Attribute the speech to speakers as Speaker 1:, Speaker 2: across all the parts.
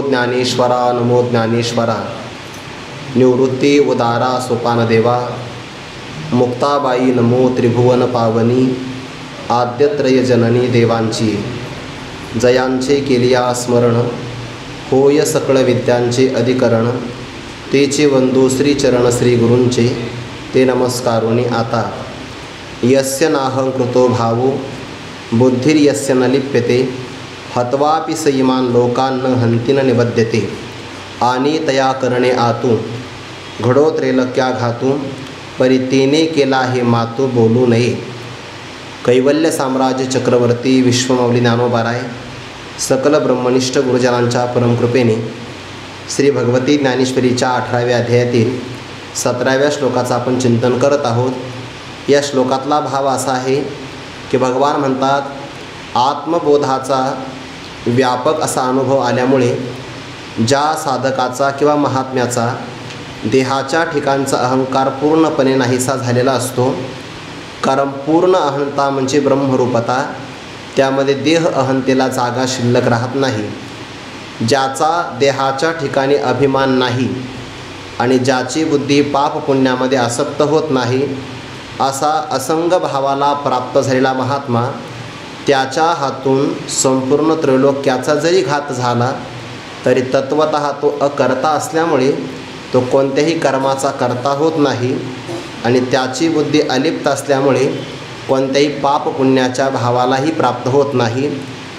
Speaker 1: ज्ञानेश्वरा नमो ज्ञानेश्वरा। निवृत्ती उदारा सोपानदेवा, मुक्ताबाई नमो त्रिभुवन पावनी। आद्यत्रय जननी देवांची, जयांचे केलिया स्मरण। होय सकळ विद्यांचे अधिकरण, तेचे वंदो श्रीचरण श्री गुरूंचे। ते नमस्कारोनी आता। यस्य नाहं कृतो भावो, बुद्धिर्यस्य न लिप्यते। हत्वापि स इमान् लोकान् न हन्ति न निबध्यते। आणि तया करणे आतू, घडो त्रैलोक्याघातू। परितेने केला हे मातू, बोलू नये। कैवल्य साम्राज्य चक्रवर्ती विश्वमौली ज्ञानोबाराय सकल ब्रह्मनिष्ठ गुरुजनांच्या परमकृपेने श्री भगवती ज्ञानेश्वरीच्या 18व्या अध्यायातील 17व्या श्लोकाचं आपण चिंतन करत आहोत। या श्लोकातला भाव असा आहे की भगवान म्हणतात, आत्मबोधाचा व्यापक असा अनुभव आल्यामुळे ज्या साधकाचा किंवा महात्म्याचा देहाच्या ठिकाणचा अहंकार पूर्णपणे नाहीसा झालेला असतो, कारण पूर्ण अहंता म्हणजे ब्रह्मरूपता, त्यामध्ये देह अहंतेला जागा शिल्लक राहत नाही। ज्याचा देहाच्या ठिकाणी अभिमान नाही आणि ज्याची बुद्धी पाप पुण्यामध्ये आसक्त होत नाही, असा असंग भावाला प्राप्त झालेला महात्मा, त्याच्या हातून संपूर्ण त्रैलोक्याचा जरी घात झाला तरी तत्वतः तो अकर्ता असल्यामुळे तो कोणत्याही कर्माचा कर्ता होत नाही आणि त्याची बुद्धी अलिप्त असल्यामुळे कोणत्याही पाप पुण्याच्या भावालाही प्राप्त होत नाही।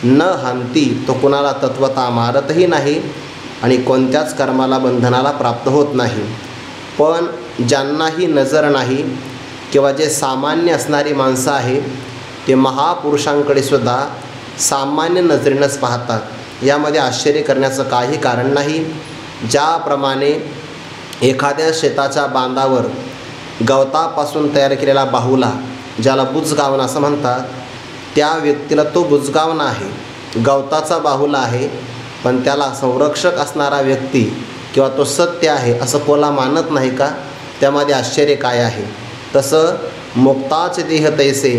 Speaker 1: न हंती, तो कुणाला तत्वता मारतही नाही आणि कोणत्याच कर्माला बंधनाला प्राप्त होत नाही। पण ज्यांनाही नजर नाही किंवा जे सामान्य असणारी माणसं आहे ते महापुरुषांकडे सुद्धा सामान्य नजरेनंच पाहतात। यामध्ये आश्चर्य करण्याचं काही कारण नाही। ज्याप्रमाणे एखाद्या शेताच्या बांधावर गवतापासून तयार केलेला बाहुला, ज्याला बुजगावणा असं म्हणतात, त्या व्यक्तीला तो बुजगावणा आहे, गवताचा बाहुला आहे, पण त्याला संरक्षक असणारा व्यक्ती किंवा तो सत्य आहे असं कोला मानत नाही का? त्यामध्ये आश्चर्य काय आहे? तसं मुक्ताच देह तैसे,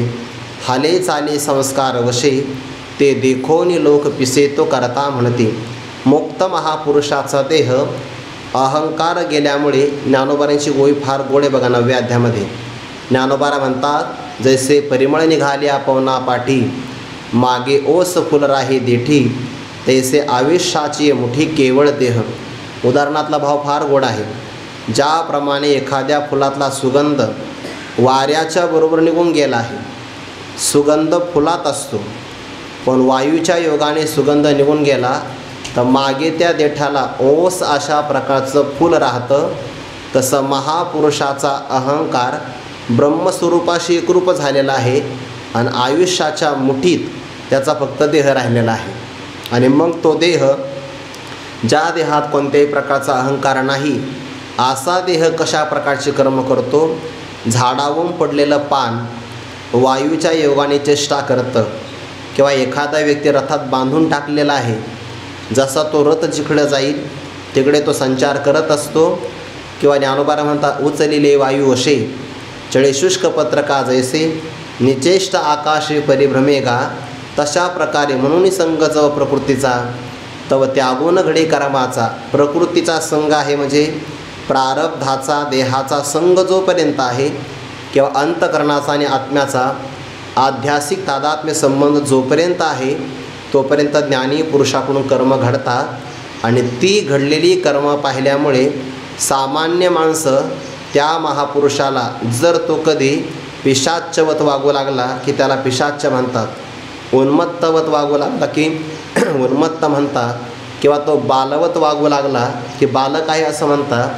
Speaker 1: हाले चाले संस्कार वशे। ते देखोनी लोक पिसे तो करता म्हणते। मुक्त महापुरुषाचा देह अहंकार गेल्यामुळे ज्ञानोबारांची गोळी फार गोड आहे बघा 9व्या अध्यायामध्ये। ज्ञानोबारा म्हणतात, जैसे परिमळ निघाल्या पवना पाठी, मागे ओस फुल राही देठी। तैसे आयुष्याची मुठी केवळ देह। उदाहरणातला भाव फार गोड आहे। ज्याप्रमाणे एखाद्या फुलातला सुगंध वाऱ्याच्या बरोबर निघून गेला आहे, सुगंध फुलात असतो, पण वायूच्या योगाने सुगंध निघून गेला तर मागे त्या देठाला ओस अशा प्रकारचं फूल राहतं। तसं महापुरुषाचा अहंकार ब्रह्मस्वरूपाशी एकरूप झालेला आहे आणि आयुष्याच्या मुठीत त्याचा फक्त देह राहिलेला आहे। आणि मग तो देह, ज्या देहात कोणत्याही प्रकारचा अहंकार नाही, असा देह कशा प्रकारचे कर्म करतो? झाडावरून पडलेलं पान वायूच्या योगाने चेष्टा करतं, किंवा एखादा व्यक्ती रथात बांधून टाकलेला आहे, जसा तो रथ जिकडं जाईल तिकडे तो संचार करत असतो। किंवा ज्ञानोबारा म्हणतात, उचलिले वायू असे, चळे शुष्क पत्रका जैसे, निचेष्ट आकाशे परिभ्रमेगा। तशा प्रकारे म्हणून संग जव प्रकृतीचा, तव त्यागून घडे कर्माचा। प्रकृतीचा संग आहे म्हणजे प्रारब्धाचा, देहाचा संग जोपर्यंत आहे, किंवा अंतकरणाचा आणि आत्म्याचा आध्यासिक तादात्म्य संबंध जोपर्यंत आहे, तोपर्यंत ज्ञानी पुरुषाकडून कर्म घडतात। आणि ती घडलेली कर्म पाहिल्यामुळे सामान्य माणसं त्या महापुरुषाला, जर तो कधी पिशाच्चवत वागू लागला की त्याला पिशाच्च म्हणतात, उन्मत्तवत वागू लागला की उन्मत्त म्हणतात, किंवा तो बालवत वागू लागला की बालक आहे असं म्हणतात,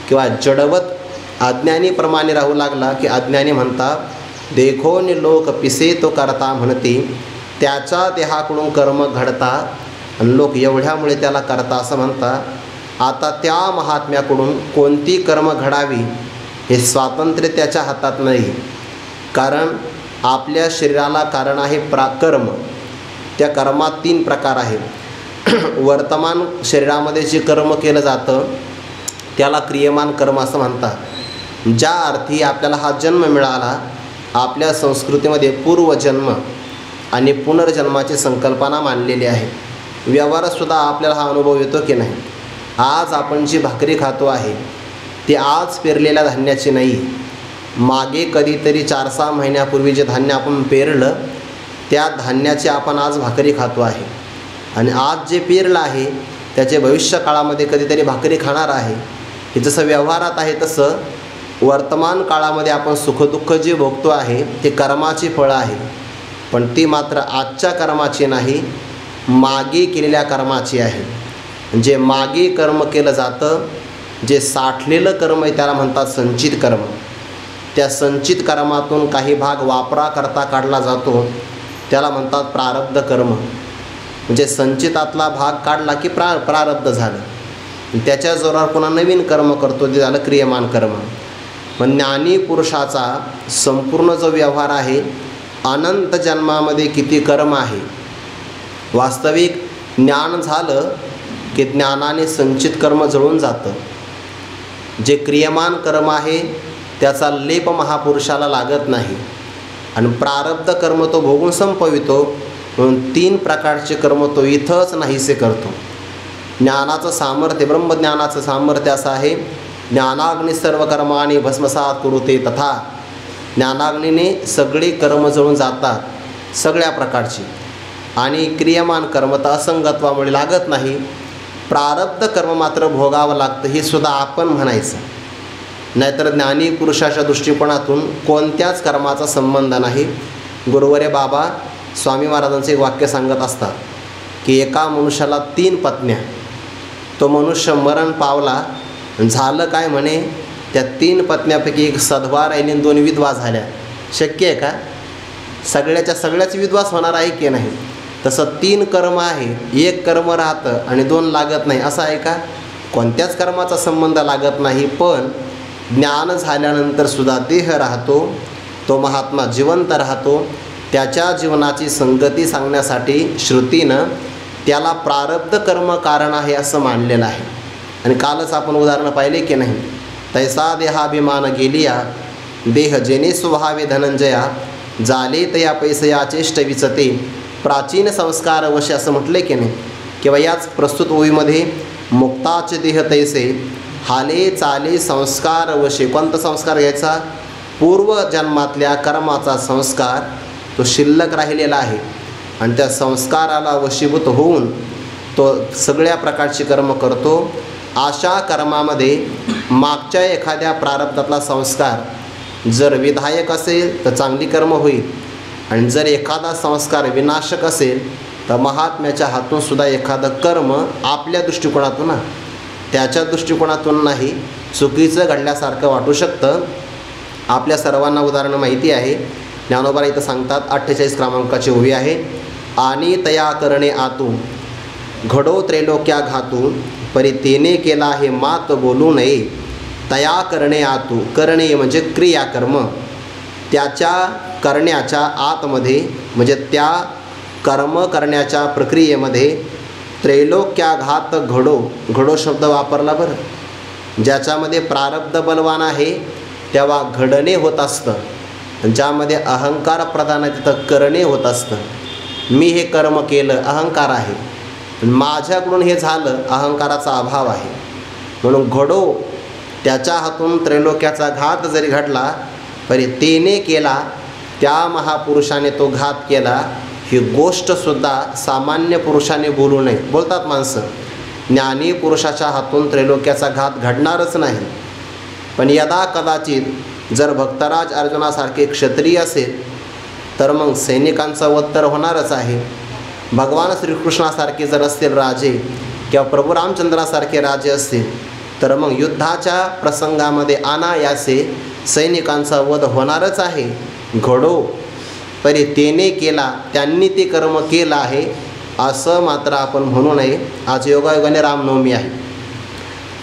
Speaker 1: किंवा जडवत अज्ञानीप्रमाणे राहू लागला की अज्ञानी म्हणतात। देखोनी लोक पिसे तो करता म्हणते। त्याच्या देहाकडून कर्म घडतात आणि लोक एवढ्यामुळे त्याला करता असं म्हणतात। आता त्या महात्म्याकडून कोणती कर्म घडावी हे स्वातंत्र्य त्याच्या हातात नाही, कारण आपल्या शरीराला कारण आहे कर्म। त्या कर्मात 3 प्रकार आहेत। वर्तमान शरीरामध्ये जे कर्म केलं जातं त्याला क्रियमान कर्म असं म्हणतात। ज्या अर्थी आपल्याला हा जन्म मिळाला, आपल्या संस्कृतीमध्ये पूर्वजन्म आणि पुनर्जन्माची संकल्पना मानलेली आहे। व्यवहारातसुद्धा आपल्याला हा अनुभव येतो की नाही. आज आपण जी भाकरी खातो आहे ती आज पेरलेल्या धान्याची नाही. मागे कधीतरी 4-6 महिन्यापूर्वी जे धान्य आपण पेरलं त्या धान्याची आपण आज भाकरी खातो आहे. आणि आज जे पेरलं आहे त्याचे भविष्यकाळामध्ये कधीतरी भाकरी खाणार आहे. हे जसं व्यवहारात आहे तसं वर्तमान काळामध्ये आपण सुखदुःख जे भोगतो आहे ते कर्माची फळं आहे. पण ती मात्र आजच्या कर्माची नाही, मागे केलेल्या कर्माची आहे. जे मागे कर्म केलं जातं, जे साठलेलं कर्म आहे त्याला म्हणतात संचित कर्म. त्या संचित कर्मातून काही भाग वापराकरता काढला जातो त्याला म्हणतात प्रारब्ध कर्म. म्हणजे संचितातला भाग काढला की प्रारब्ध झालं. त्याच्या जोरावर पुन्हा नवीन कर्म करतो ते झालं क्रियमान कर्म. पण ज्ञानी पुरुषाचा संपूर्ण जो व्यवहार आहे, अनंत जन्मामध्ये किती कर्म आहे. वास्तविक ज्ञान झालं की ज्ञानाने संचित कर्म जळून जातं. जे क्रियमान कर्म आहे त्याचा लेप महापुरुषाला लागत नाही. आणि प्रारब्ध कर्म तो भोगून संपवितो. म्हणून 3 प्रकारचे कर्म तो इथंच नाहीसे करतो. ज्ञानाचं सामर्थ्य, ब्रह्मज्ञानाचं सामर्थ्य असं आहे, ज्ञानाग्नी सर्व कर्माने भस्मसात कुरुते तथा. ज्ञानाग्नीने सगळे कर्म जळून जातात सगळ्या प्रकारची. आणि क्रियमान कर्म तर असंगत्वामुळे लागत नाही. प्रारब्ध कर्म मात्र भोगावं लागतं हे सुद्धा आपण म्हणायचं. नाहीतर ज्ञानी पुरुषाच्या दृष्टिकोनातून कोणत्याच कर्माचा संबंध नाही. गुरुवर्य बाबा स्वामी महाराजांचे एक वाक्य सांगत असतात की एका मनुष्याला 3 पत्न्या. तो मनुष्य मरण पावला. झालं काय म्हणे, त्या 3 पत्न्यापैकी एक सधवा राहिली आणि 2 विधवा झाल्या. शक्य आहे का? सगळ्याच विधवास होणार आहे की नाही. तसं 3 कर्म आहे, 1 कर्म राहतं आणि 2 लागत नाही असं आहे का? कोणत्याच कर्माचा संबंध लागत नाही. पण ज्ञान झाल्यानंतर सुद्धा देह राहतो, तो महात्मा जिवंत राहतो. त्याच्या जीवनाची संगती सांगण्यासाठी श्रुतीनं त्याला प्रारब्ध कर्म कारण आहे असं मानलेलं आहे. आणि कालच आपण उदाहरणं पाहिले की नाही. तैसा देहाभिमान गेलिया, देह जेने स्वभावे धनंजया, जाले तया पैसया चेष्ट विचते, प्राचीन संस्कार वशे असं म्हटले की नाही. किंवा याच प्रस्तुत ओवीमध्ये मुक्ताचे देह तैसे हाले चाले संस्कार वशे. कोणता संस्कार घ्यायचा? पूर्वजन्मातल्या कर्माचा संस्कार तो शिल्लक राहिलेला आहे. आणि त्या संस्काराला वशीभूत होऊन तो सगळ्या प्रकारची कर्म करतो. अशा कर्मामध्ये मागच्या एखाद्या प्रारब्धातला संस्कार जर विधायक असेल तर चांगली कर्म होईल. आणि जर एखादा संस्कार विनाशक असेल तर महात्म्याच्या हातून सुद्धा एखादं कर्म आपल्या दृष्टिकोनातून, त्याच्या दृष्टिकोनातून नाही, चुकीचं घडल्यासारखं वाटू शकतं. आपल्या सर्वांना उदाहरणं माहिती आहे. ज्ञानोबा इथं सांगतात 48 क्रमांकाची ओवी आहे. आणि तया करणे आतू घडो त्रैलोक्या घातू, परी तेने केला हे मात बोलू नये. तया करणे आतू, करणे म्हणजे क्रियाकर्म. त्याच्या करण्याच्या आतमध्ये म्हणजे त्या कर्म करण्याच्या प्रक्रियेमध्ये त्रैलोक्याघात घडो. घडो शब्द वापरला बरं. ज्याच्यामध्ये प्रारब्ध बलवान आहे तेव्हा घडणे होत असतं. ज्यामध्ये अहंकार प्रधान आहे तिथं करणे होत असतं. मी हे कर्म केलं, अहंकार आहे. माझ्याकडून हे झालं, अहंकाराचा अभाव आहे. म्हणून घडो, त्याच्या हातून त्रैलोक्याचा घात जरी घडला तरी तेने केला, त्या महापुरुषाने तो घात केला. ही गोष्टसुद्धा सामान्य पुरुषाने बोलू नये. बोलतात माणसं, ज्ञानी पुरुषाच्या हातून त्रैलोक्याचा घात घडणारच नाही. पण यदा कदाचित जर भक्तराज अर्जुनासारखे क्षत्रिय असेल तर मग सैनिकांचा वध तर होणारच आहे. भगवान श्रीकृष्णासारखे जर असतील राजे किंवा प्रभू रामचंद्रासारखे राजे असतील तर मग युद्धाच्या प्रसंगामध्ये अनायासे सैनिकांचा वध होणारच आहे. घडो तरी तेने केला, त्यांनी ते कर्म केलं आहे असं मात्र आपण म्हणू नये. आज योगायोगाने रामनवमी आहे.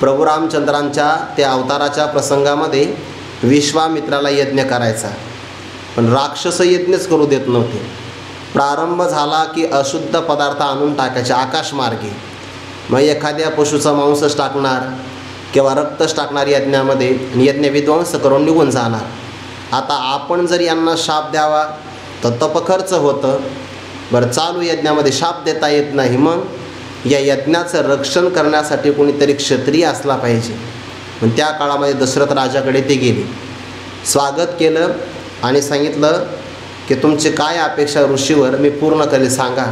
Speaker 1: प्रभू रामचंद्रांच्या त्या अवताराच्या प्रसंगामध्ये विश्वामित्राला यज्ञ करायचा, पण राक्षस यज्ञच करू देत नव्हते. प्रारंभ झाला की अशुद्ध पदार्थ आणून टाकायचे आकाशमार्गे. मग एखाद्या पशुचा मांसच टाकणार किंवा रक्तच टाकणार यज्ञामध्ये, यज्ञ विध्वंस करून निघून जाणार. आता आपण जर यांना शाप द्यावा तर तपखर्च होतं. बरं, चालू यज्ञामध्ये शाप देता येत नाही. मग या यज्ञाचं रक्षण करण्यासाठी कोणीतरी क्षत्रिय असला पाहिजे. पण त्या काळामध्ये दशरथ राजाकडे ते गेले, स्वागत केलं आणि सांगितलं की तुमची काय अपेक्षा ऋषीवर, मी पूर्ण करेल, सांगा.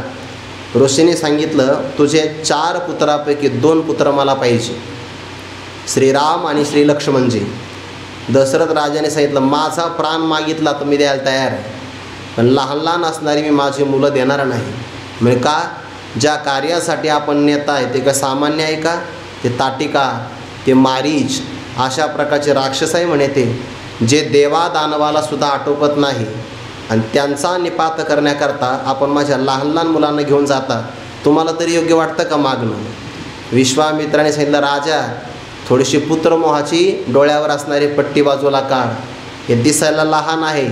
Speaker 1: ऋषीने सांगितलं तुझे 4 पुत्रापैकी 2 पुत्र मला पाहिजे, श्रीराम आणि श्रीलक्ष्मणजी. दशरथ राजाने सांगितलं माझा प्राण मागितला तर मी द्यायला तयार आहे, पण लहान लहान असणारी मी माझी मुलं देणार नाही. म्हणजे का, ज्या कार्यासाठी आपण नेता आहे ते का सामान्य आहे का, ते ताटिका, ते मारीच अशा प्रकारचे राक्षस आहे म्हणे, ते जे देवा दानवाला सुद्धा आटोपत नाही, आणि त्यांचा निपात करण्याकरता आपण माझ्या लहान लहान मुलांना घेऊन जाता, तुम्हाला तरी योग्य वाटतं का मागणं. विश्वामित्राने सांगितलं राजा थोडीशी पुत्रमोहाची डोळ्यावर असणारी पट्टी बाजूला काढ, हे दिसायला लहान आहे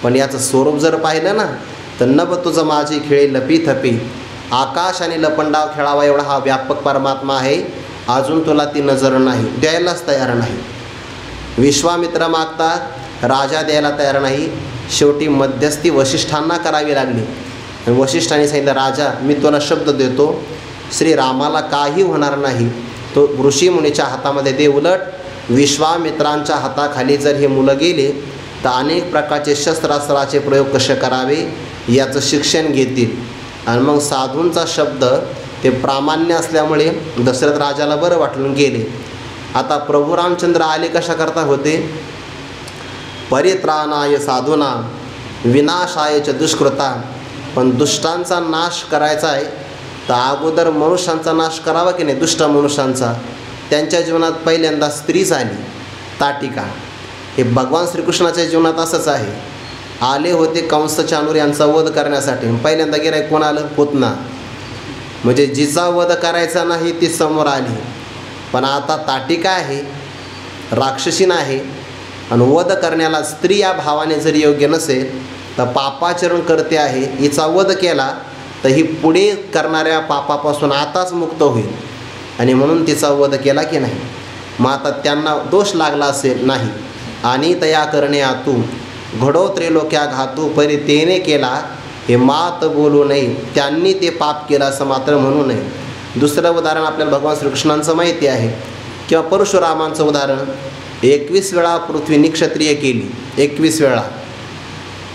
Speaker 1: पण याचं स्वरूप जर पाहिलं ना तर नभ तुझं माझी खेळी लपी थपी, आकाश आणि लपंडाव खेळावा एवढा हा व्यापक परमात्मा आहे, अजून तुला ती नजर नाही, द्यायलाच तयार नाही. विश्वामित्र मागतात, राजा द्यायला तयार नाही. शेवटी मध्यस्थी वशिष्ठांना करावी लागली. आणि वशिष्ठांनी सांगितलं राजा मी तुला शब्द देतो, श्रीरामाला काही होणार नाही, तो ऋषीमुनीच्या हातामध्ये दे. उलट विश्वामित्रांच्या हाताखाली जर हे मुलं गेले तर अनेक प्रकारचे शस्त्रास्त्राचे प्रयोग कसे करावे याचं शिक्षण घेतील. आणि मग साधूंचा शब्द ते प्रामाण्य असल्यामुळे दशरथ राजाला बरं वाटून गेले. आता प्रभू रामचंद्र आले कशा करता होते, परित्राणाय साधूना विनाशाय च दुष्कृता. पण दुष्टांचा नाश करायचा आहे तर अगोदर मनुष्यांचा नाश करावा की नाही, दुष्ट मनुष्यांचा. त्यांच्या जीवनात पहिल्यांदा स्त्रीच आली, ताटिका. हे भगवान श्रीकृष्णाच्या जीवनात असंच आहे. आले होते कंस चाणूर यांचा वध करण्यासाठी, पहिल्यांदा गिराय कोण आलं, पुतना. म्हणजे जिचा वध करायचा नाही ती समोर आली. पण आता ताटिका आहे, राक्षसीन आहे, आणि वध करण्याला स्त्री या भावाने जरी योग्य नसेल तर पापाचरण करते आहे, हिचा वध केला तर ही पुढे करणाऱ्या पापापासून आताच मुक्त होईल, आणि म्हणून तिचा वध केला की नाही. मग आता त्यांना दोष लागला असेल नाही. आणि तया करणे आतू घडो त्रिलोक्या घातू, परी तेने केला हे मात बोलू नये, त्यांनी ते पाप केलं असं मात्र म्हणू नये. दुसरं उदाहरण आपल्याला भगवान श्रीकृष्णांचं माहिती आहे, किंवा परशुरामांचं उदाहरण. 21 वेळा पृथ्वी निक्षत्रिय केली, 21 वेळा.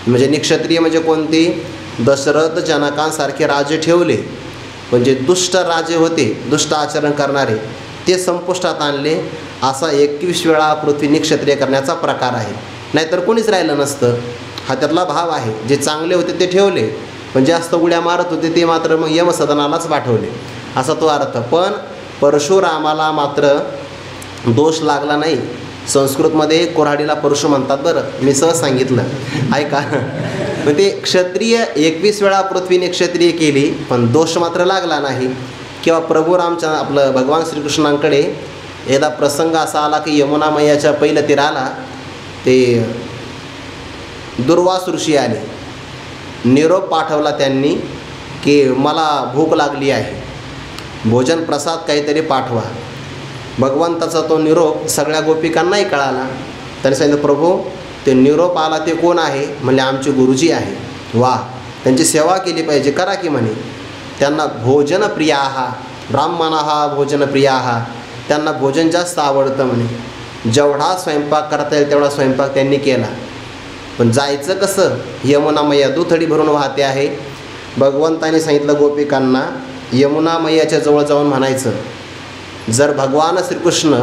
Speaker 1: म्हणजे निक्षत्रिय म्हणजे कोणती, दशरथ जनकांसारखे राजे ठेवले, पण जे दुष्ट राजे होते, दुष्ट आचरण करणारे, ते संपुष्टात आणले. असा 21 वेळा पृथ्वी निक्षत्रिय करण्याचा प्रकार आहे. नाहीतर कोणीच राहिलं नसतं. हा त्यातला भाव आहे. जे चांगले होते ते ठेवले, पण जास्त उड्या मारत होते ते मात्र मग यमसदनालाच पाठवले, असा तो अर्थ. पण परशुरामाला मात्र दोष लागला नाही. संस्कृतमध्ये कोऱ्हाडीला परशु म्हणतात बरं, मी सहज सांगितलं ऐका. मग ते क्षत्रिय 21 वेळा पृथ्वीने क्षत्रिय केली, पण दोष मात्र लागला नाही. किंवा प्रभू रामच्या आपलं भगवान श्रीकृष्णांकडे एकदा प्रसंग असा आला की यमुना मैयाच्या पहिलं तीराला ते दुर्वास ऋषी आले. निरोप पाठवला त्यांनी की मला भूक लागली आहे, भोजन प्रसाद काहीतरी पाठवा. भगवंताचा तो निरोप सगळ्या गोपिकांनाही कळाला. त्यांनी सांगितलं प्रभू ते निरोप आला ते कोण आहे, म्हणले आमचे गुरुजी आहे. वा, त्यांची सेवा केली पाहिजे, करा की म्हणे. त्यांना भोजनप्रियाः ब्राह्मणाः भोजनप्रियाः, त्यांना भोजन जास्त आवडतं म्हणे. जेवढा स्वयंपाक करता येईल तेवढा स्वयंपाक त्यांनी केला. पण जायचं कसं, यमुना मैया दुथडी भरून वाहते आहे. भगवंताने सांगितलं गोपिकांना यमुना मैयाच्या जवळ जाऊन म्हणायचं, जर भगवान श्रीकृष्ण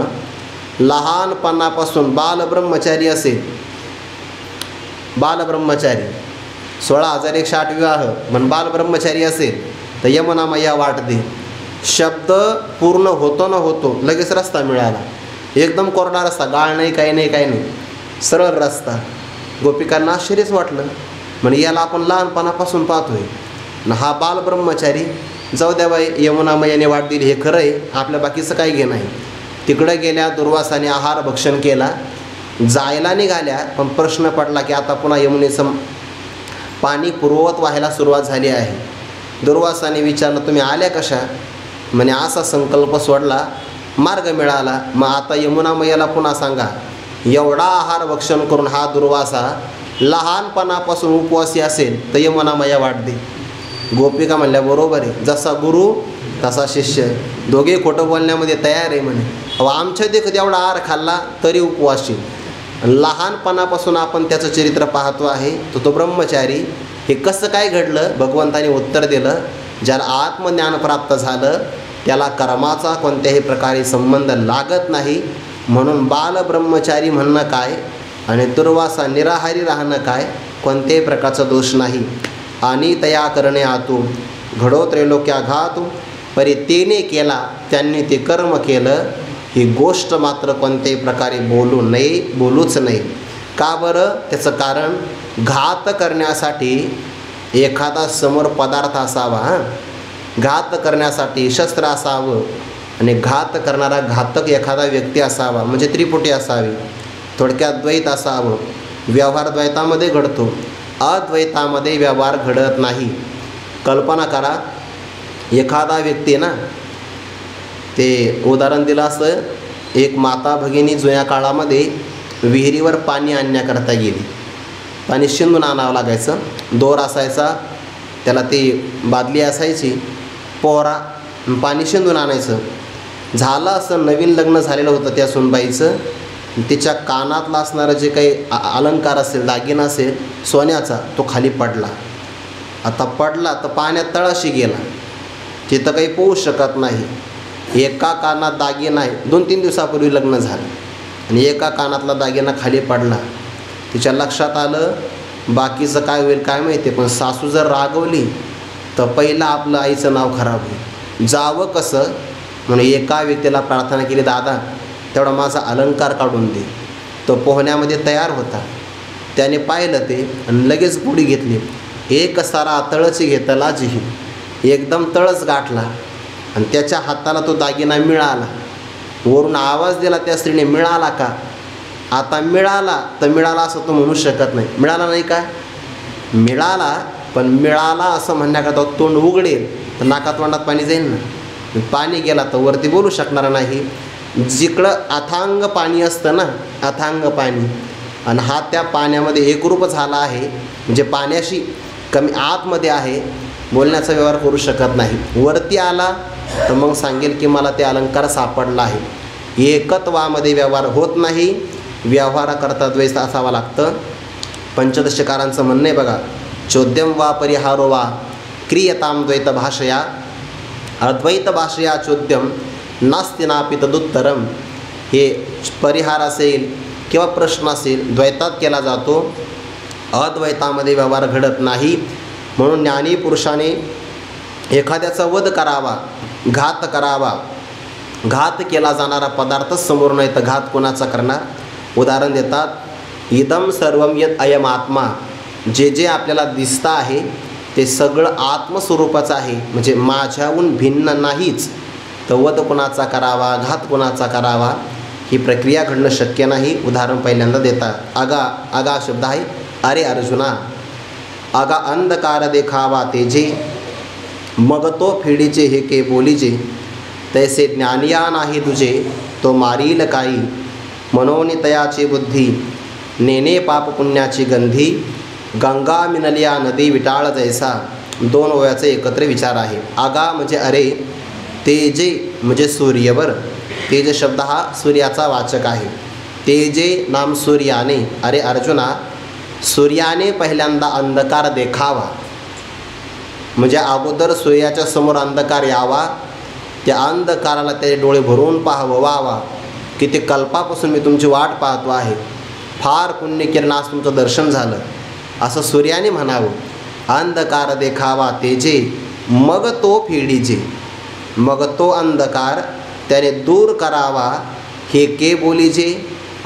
Speaker 1: लहानपणापासून बालब्रह्मचारी असेल, बालब्रह्मचारी 16,108 विवाह पण बालब्रह्मचारी असेल तर यमुना मैया वाट दे. शब्द पूर्ण होतो न होतो लगेच रस्ता मिळाला. एकदम कोरडा रस्ता, गाळ नाही, काही नाही, काही नाही, सरळ रस्ता. गोपिकांना आश्चर्यच वाटलं, म्हणजे याला आपण लहानपणापासून पाहतोय ना, हा बालब्रह्मचारी. जाऊ द्या बाई, यमुना मैयाने वाट दिली हे खरं आहे, आपल्या बाकीचं काही घे नाही. तिकडं गेल्या, दुर्वासाने आहार भक्षण केला, जायला निघाल्या. पण प्रश्न पडला की आता पुन्हा यमुनेचं पाणी पूर्ववत व्हायला सुरुवात झाली आहे. दुर्वासाने विचारलं तुम्ही आल्या कशा, म्हणे असा संकल्प सोडला, मार्ग मिळाला. मग आता यमुना मैयाला पुन्हा सांगा. एवढा आहार भक्षण करून हा दुर्वासा लहानपणापासून उपवासी असेल तर यमुना मैया वाट दे. गोपिका म्हणल्या बरोबर आहे, जसा गुरु तसा शिष्य दोघे खोटं बोलण्यामध्ये तयार आहे म्हणे. अहो आमच्या देखत एवढा आहार खाल्ला तरी उपवासी. लहानपणापासून आपण त्याचं चरित्र पाहतो आहे. तो ब्रह्मचारी. हे कसं काय घडलं? भगवंताने उत्तर दिलं, ज्याला आत्मज्ञान प्राप्त झालं त्याला कर्माचा कोणत्याही प्रकारे संबंध लागत नाही. म्हणून बालब्रह्मचारी म्हणणं काय आणि दुर्वासा निराहारी राहणं काय, कोणत्याही प्रकारचा दोष नाही. आणि तया करणे आतू घडो त्रैलोक्याघातू, परी तेने केला त्यांनी ते कर्म केलं. ही गोष्ट मात्र कोणत्याही प्रकारे बोलूच नाही. का बरं? त्याचं कारण घात करण्यासाठी एखादा समोर पदार्थ असावा. घात करण्यासाठी शस्त्र असावं आणि घात करणारा घातक एखादा व्यक्ती असावा, म्हणजे त्रिपुटी असावी. थोडक्यात द्वैत असावं. व्यवहार द्वैतामध्ये घडतो, अद्वैतामध्ये व्यवहार घडत नाही. कल्पना करा, एखादा व्यक्ती ना, ते उदाहरण दिलं असं, एक माता भगिनी जुन्या काळामध्ये विहिरीवर पाणी आणण्याकरता गेली. पाणी शिंदून आणावं लागायचं. दोर असायचा, त्याला ती बादली असायची, पोहरा, पाणी शिंदून आणायचं. झालं असं, नवीन लग्न झालेलं होतं त्या सुनबाईचं. तिच्या कानातला असणारं जे काही अलंकार असेल, दागिना असेल सोन्याचा, तो खाली पडला. आता पडला तर पाण्यात तळाशी गेला. तिथं काही पोहू शकत नाही. एका कानात दागिना आहे, 2-3 दिवसापूर्वी लग्न झालं आणि एका कानातला दागिना खाली पडला. तिच्या लक्षात आलं बाकीचं काय होईल काय माहिती, पण सासू जर रागवली तर पहिलं आपलं आईचं नाव खराब होईल. जावं कसं म्हणून एका व्यक्तीला प्रार्थना केली, दादा तेवढा माझा अलंकार काढून दे. तो पोहण्यामध्ये तयार होता. त्याने पाहिलं ते आणि लगेच पुढी घेतली. एक सारा तळची घेतला जिही, एकदम तळच गाठला आणि त्याच्या हाताला तो दागिना मिळाला. वरून आवाज दिला त्या स्त्रीने, मिळाला का? आता मिळाला तर मिळाला असं तो म्हणू शकत नाही. मिळाला नाही का? मिळाला, पण मिळाला असं म्हणण्याकरता तोंड उघडेल तर नाकात तोंडात पाणी जाईल ना. पाणी गेला तर वरती बोलू शकणार नाही. जिकडं अथांग पाणी असतं ना, अथांग पाणी, आणि हा त्या पाण्यामध्ये एकरूप झाला आहे, म्हणजे पाण्याशी कमी आतमध्ये आहे, बोलण्याचा व्यवहार करू शकत नाही. वरती आला तर मग सांगेल की मला ते अलंकार सापडला आहे. एकत्वामध्ये व्यवहार होत नाही. व्यवहाराकरता द्वैत असावा लागतं. पंचदशकारांचं म्हणणं आहे बघा, चोद्यम वा परिहारो वा क्रियताम द्वैत भाषया, अद्वैत भाषया चोद्यम नास्ति नापि तदुत्तरम. हे परिहार असेल किंवा प्रश्न असेल द्वैतात केला जातो, अद्वैतामध्ये व्यवहार घडत नाही. म्हणून ज्ञानी पुरुषाने एखाद्याचा वध करावा, घात करावा. घात केला जाणारा पदार्थच समोर नाही तर घात कोणाचा करणार? उदाहरण देतात, इदम सर्वम यत अयम आत्मा. जे जे आपल्याला दिसतं आहे ते सगळं आत्मस्वरूपाचं आहे, म्हणजे माझ्याहून भिन्न नाहीच. तर वध कोणाचा करावा, घात कोणाचा करावा, ही प्रक्रिया घडणं शक्य नाही. उदाहरण पहिल्यांदा देतात. आगा शब्द आहे, अरे अर्जुना, आगा अंधकार देखावा तेजे, मग तो फिडीचे हे के बोलीजे, तैसे ज्ञानिया नाही तुझे, तो मारील काही, मनोनी तयाची बुद्धी, नेने पाप पुण्याची गंधी, गंगा मिनलिया नदी विटाळ जैसा. 2 ओव्याचे एकत्र विचार आहे. आगा म्हणजे अरे, तेजे म्हणजे सूर्यवर. तेज शब्द हा सूर्याचा वाचक आहे. तेजे नाम सूर्याने. अरे अर्जुना, सूर्याने पहिल्यांदा अंधकार देखावा, म्हणजे अगोदर सूर्याच्या समोर अंधकार यावा. त्या अंधकाराला त्याचे डोळे भरून पाहावं. वा किती कल्पापासून मी तुमची वाट पाहतो आहे, फार पुण्यकिरण आज तुमचं दर्शन झालं, असं सूर्याने म्हणावं. अंधकार देखावा तेजे, मग तो फिडीजे. मग तो अंधकार त्याने दूर करावा, हे के बोलीजे.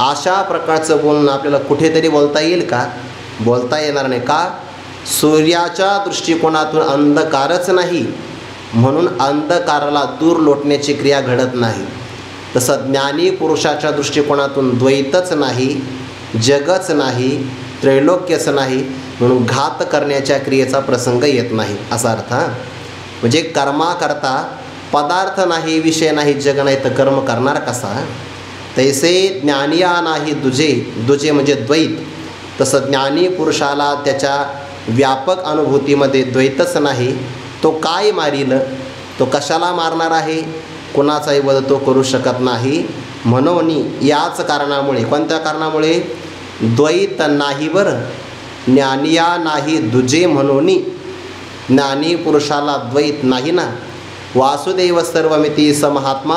Speaker 1: अशा प्रकारचं बोलणं आपल्याला कुठेतरी बोलता येईल का? बोलता येणार नाही. का? सूर्याच्या दृष्टिकोनातून अंधकारच नाही, म्हणून अंधकाराला दूर लोटण्याची क्रिया घडत नाही. तसं ज्ञानी पुरुषाच्या दृष्टिकोनातून द्वैतच नाही, जगच नाही, त्रैलोक्यच नाही, म्हणून घात करण्याच्या क्रियेचा प्रसंग येत नाही असा अर्थ. म्हणजे कर्माकरता पदार्थ नाही, विषय नाही, जग नाही, तर कर्म करणार कसा? तैसे ज्ञानिया नाही दुजे. दुजे म्हणजे द्वैत. तसं ज्ञानी पुरुषाला त्याच्या व्यापक अनुभूतीमध्ये द्वैतच नाही. तो काय मारील? तो कशाला मारणार आहे? कुणाचाही वध तो करू शकत नाही. म्हणून याच कारणामुळे, कोणत्या कारणामुळे? द्वैत नाही बरं, ज्ञानिया नाही दुजे म्हणून. ज्ञानी पुरुषाला द्वैत नाही ना. वासुदेव सर्वमिती समहात्मा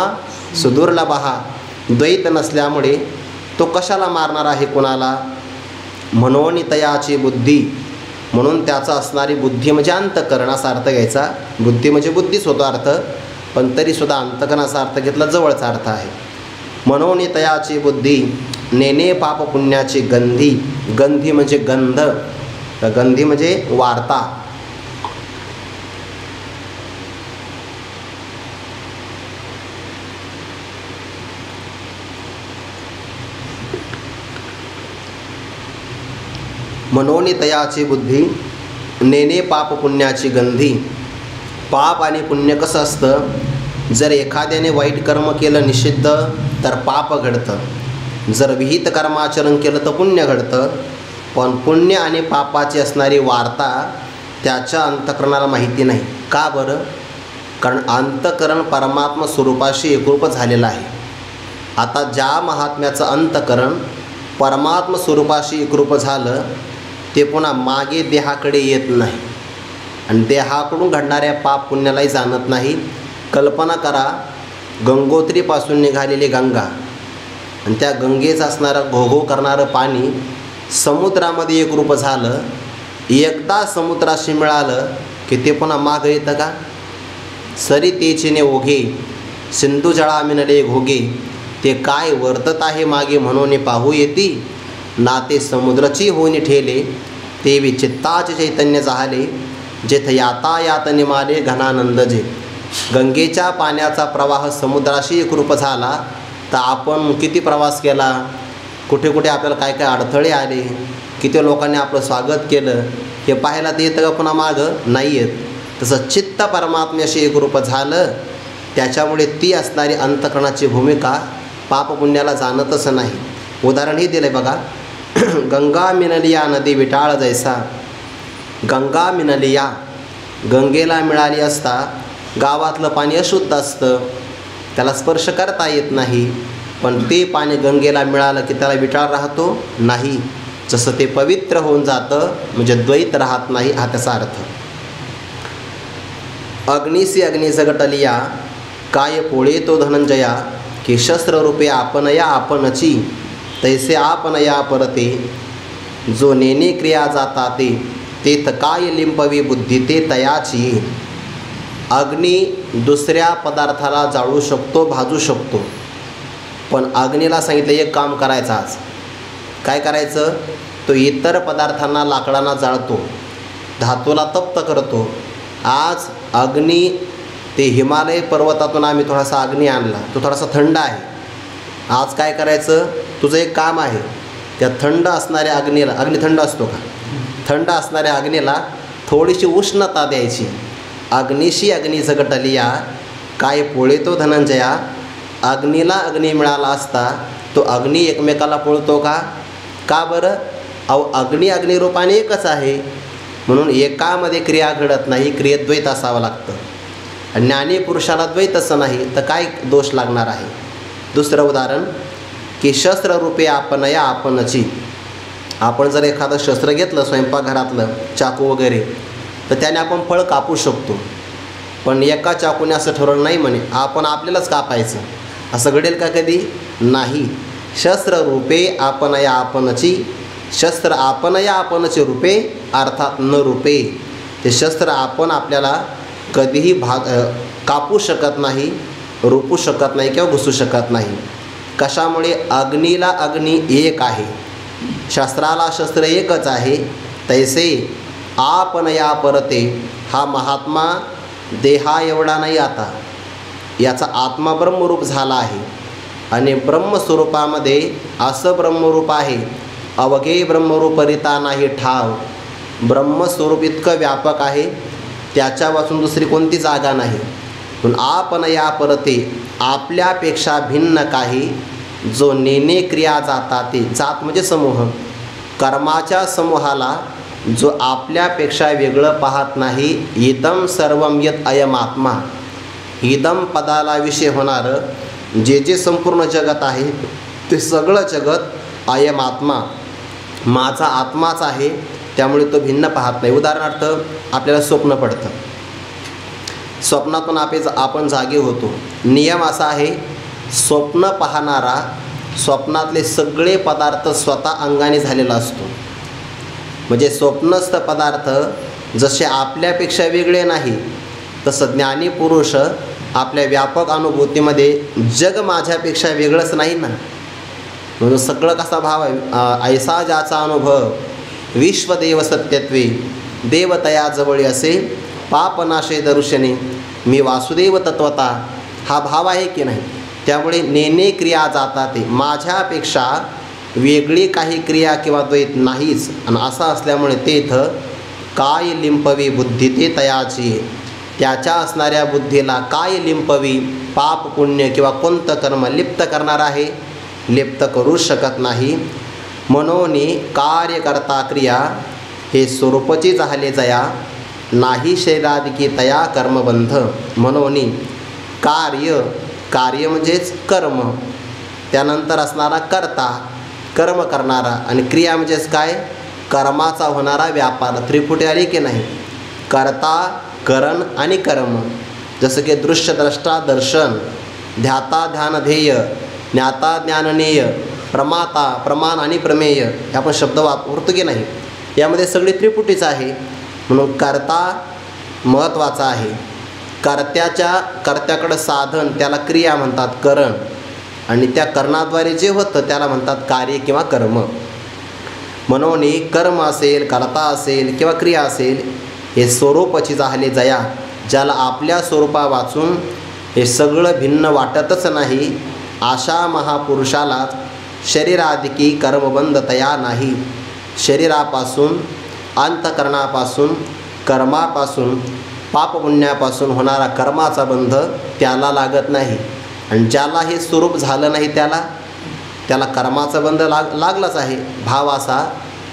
Speaker 1: सुदुर्लभः. द्वैत नसल्यामुळे तो कशाला मारणार आहे कुणाला? म्हणून तयाची बुद्धी, म्हणून त्याचा असणारी बुद्धी म्हणजे अंतःकरण असा अर्थ घ्यायचा. बुद्धी म्हणजे बुद्धीच होतो अर्थ, पण तरीसुद्धा अंतःकरण असा अर्थ घेतला, जवळचा अर्थ आहे. म्हणून तयाची बुद्धी नेने पाप पुण्याची गंधी. गंधी म्हणजे गंध, गंधी म्हणजे वार्ता. म्हणून तयाची बुद्धी नेने पाप पुण्याची गंधी. पाप आणि पुण्य कसं असतं? जर एखाद्याने वाईट कर्म केलं निषिद्ध तर पाप घडतं, जर विहित कर्माचरण केलं तर पुण्य घडतं. पण पुण्य आणि पापाची असणारी वार्ता त्याच्या अंतःकरणाला माहिती नाही. का बरं? कारण अंतःकरण परमात्मा स्वरूपाशी एकरूप झालेलं आहे. आता ज्या महात्म्याचं अंतःकरण परमात्मा स्वरूपाशी एकरूप झालं ते पुन्हा मागे देहाकडे येत नाही आणि देहाकडून घडणाऱ्या पाप पुण्यालाही जाणत नाही. कल्पना करा, गंगोत्रीपासून निघालेली गंगा आणि त्या गंगेचं असणारं घोघो करणारं पाणी समुद्रामध्ये एकरूप झालं. एकदा समुद्राशी मिळालं की ते पुन्हा मागं येतं का? सरितेचिने ओघे सिंधू जळा मिनले घोगे. ते काय वर्तत आहे मागे म्हणून पाहू येती. नाते समुद्राची होऊन ठेले ते विचित्ताचे चैतन्य झाले. जेथ यातायात निमाले घनानंद जे. गंगेच्या पाण्याचा प्रवाह समुद्राशी एकरूप झाला तर आपण किती प्रवास केला, कुठे कुठे आपल्याला काय काय अडथळे आले, किती लोकांनी आपलं स्वागत केलं, हे पाहायला ते येतं का पुन्हा मागं? नाही येत. तसं चित्त परमात्म्याशी एकरूप झालं त्याच्यामुळे ती असणारी अंतःकरणाची भूमिका पापपुण्याला जाणतच नाही. उदाहरण हे दिलं आहे बघा. गंगा मिनलिया नदी विटाळ जैसा. गंगा मिनलिया, गंगेला मिळाली असता गावातलं पाणी अशुद्ध असतं, त्याला स्पर्श करता येत नाही. पण ते पाणी गंगेला मिळालं की त्याला विटाळ राहतो? नाही. जसं ते पवित्र होऊन जातं म्हणजे द्वैत राहत नाही, हा त्याचा अर्थ. अग्निसी अग्नी जगटलिया काय पोळे तो धनंजया. की शस्त्ररूपे आपणया आपणची तैसे आपणया परते. जो नेने क्रिया जाता ते काय लिंपवी बुद्धी ते तयाची. अग्नी दुसऱ्या पदार्थाला जाळू शकतो, भाजू शकतो, पण अग्नीला सांगितलं एक काम करायचं आज. काय करायचं? तो इतर पदार्थांना लाकडांना जाळतो, धातूला तप्त करतो. आज अग्नी ते हिमालय पर्वतातून आम्ही थोडासा अग्नी आणला, तो थोडासा थंड आहे. आज काय करायचं? तुझं एक काम आहे, त्या थंड असणाऱ्या अग्नीला, अग्नी थंड असतो का? थंड असणाऱ्या अग्नीला थोडीशी उष्णता द्यायची. अग्निशी अग्नी जगटलिया काय पोळे तो धनंजया. अग्नीला अग्नी मिळाला असता तो अग्नी एकमेकाला पोळतो का? का बरं? अहो अग्नी अग्निरूपाने एकच आहे, म्हणून एकामध्ये क्रिया घडत नाही, क्रियेत द्वैत असावं लागतं. आणि ज्ञानी पुरुषाला द्वैतच नाही तर काय दोष लागणार आहे? दुसरं उदाहरण की शस्त्ररूपे आपणया आपणची. आपण जर एखादं शस्त्र घेतलं स्वयंपाकघरातलं, चाकू वगैरे, तर त्याने आपण फळ कापू शकतो. पण एका चाकूने असं ठरवलं नाही म्हणे आपण आपल्यालाच कापायचं, असं घडेल का कधी? नाही. शस्त्ररूपे आपणया आपणची. शस्त्र आपणया आपणचे रूपे अर्थात न रूपे. ते शस्त्र आपण आपल्याला कधीही कापू शकत नाही, रूपू शकत नाही किंवा घुसू शकत नाही. कशामुळे? अग्नीला अग्नी एक आहे, शस्त्राला शस्त्र एकच आहे. तैसे आपणया परते. हा महात्मा देहा एवढा नाही, आता याचा आत्मा ब्रह्मरूप झाला आहे आणि ब्रह्मस्वरूपामध्ये असं ब्रह्मरूप आहे अवघे ब्रह्मरूपरिता नाही ठाव. ब्रह्मस्वरूप इतकं व्यापक आहे त्याच्यापासून दुसरी कोणती जागा नाही. पण आपण या परते आपल्यापेक्षा भिन्न काही. जो नेने क्रिया जाता ते, जात म्हणजे समूह, कर्माच्या समूहाला जो आपल्यापेक्षा वेगळं पाहत नाही. इदम सर्वम यत अयम आत्मा. इदम पदाला विषय होणारं जे जे संपूर्ण जगत आहे ते सगळं जगत अयम आत्मा माझा आत्माच आहे, त्यामुळे तो भिन्न पाहत नाही. उदाहरणार्थ आपल्याला स्वप्न पडतं, स्वप्नातून आपण जागे होतो. नियम असा आहे, स्वप्न पाहणारा स्वप्नातले सगळे पदार्थ स्वतः अंगाने झालेला असतो. म्हणजे स्वप्नस्थ पदार्थ जसे आपल्यापेक्षा वेगळे नाही, तसं ज्ञानी पुरुष आपल्या व्यापक अनुभूतीमध्ये जग माझ्यापेक्षा वेगळंच नाही ना. म्हणून सगळं कसा भाव आहे, ऐसा ज्याचा अनुभव विश्वदेव सत्यत्वे देवतया जवळी असे पापनाशे दर्शने मी वासुदेव तत्वता, हा भाव आहे की नाही. त्यामुळे नेणे क्रिया जाता ते माझ्यापेक्षा वेगळी काही क्रिया किंवा द्वैत नाहीच. आणि असं असल्यामुळे ते इथं काय लिंपवी बुद्धी ते तयाची, त्याच्या असणाऱ्या बुद्धीला काय लिंपवी, पाप पुण्य किंवा कोणतं कर्म लिप्त करणार आहे, लिप्त करू शकत नाही. म्हणून कार्यकर्ता क्रिया हे स्वरूपची झाले जया, नाही शरीरादिकी तया कर्मबंध. म्हणून कार्य म्हणजेच कर्म, त्यानंतर असणारा कर्ता कर्म करणारा, आणि क्रिया म्हणजेच काय, कर्माचा होणारा व्यापार. त्रिपुटी आली की नाही, कर्ता करण आणि कर्म. जसं की दृश्य द्रष्टा दर्शन, ध्याता ध्यान ध्येय, ज्ञाता ज्ञाननेय, प्रमाता प्रमाण आणि प्रमेय, हे आपण शब्द वापरतो की नाही. यामध्ये सगळी त्रिपुटीच आहे. म्हणून कर्ता महत्त्वाचा आहे. कर्त्याकडं साधन त्याला क्रिया म्हणतात करण, आणि त्या कर्णाद्वारे जे होतं त्याला म्हणतात कार्य किंवा कर्म. म्हणून कर्म असेल, कर्ता असेल किंवा क्रिया असेल, हे स्वरूपची झाले जया, ज्याला आपल्या स्वरूपा वाचून हे सगळं भिन्न वाटतच नाही, अशा महापुरुषालाच शरीरादिकी कर्मबंध तया नाही. शरीरापासून, अंतकरणापासून, कर्मापासून, पापपुण्यापासून होणारा कर्माचा बंध त्याला लागत नाही. आणि ज्याला हे स्वरूप झालं नाही त्याला कर्माचा बंध लागलाच आहे. भाव असा,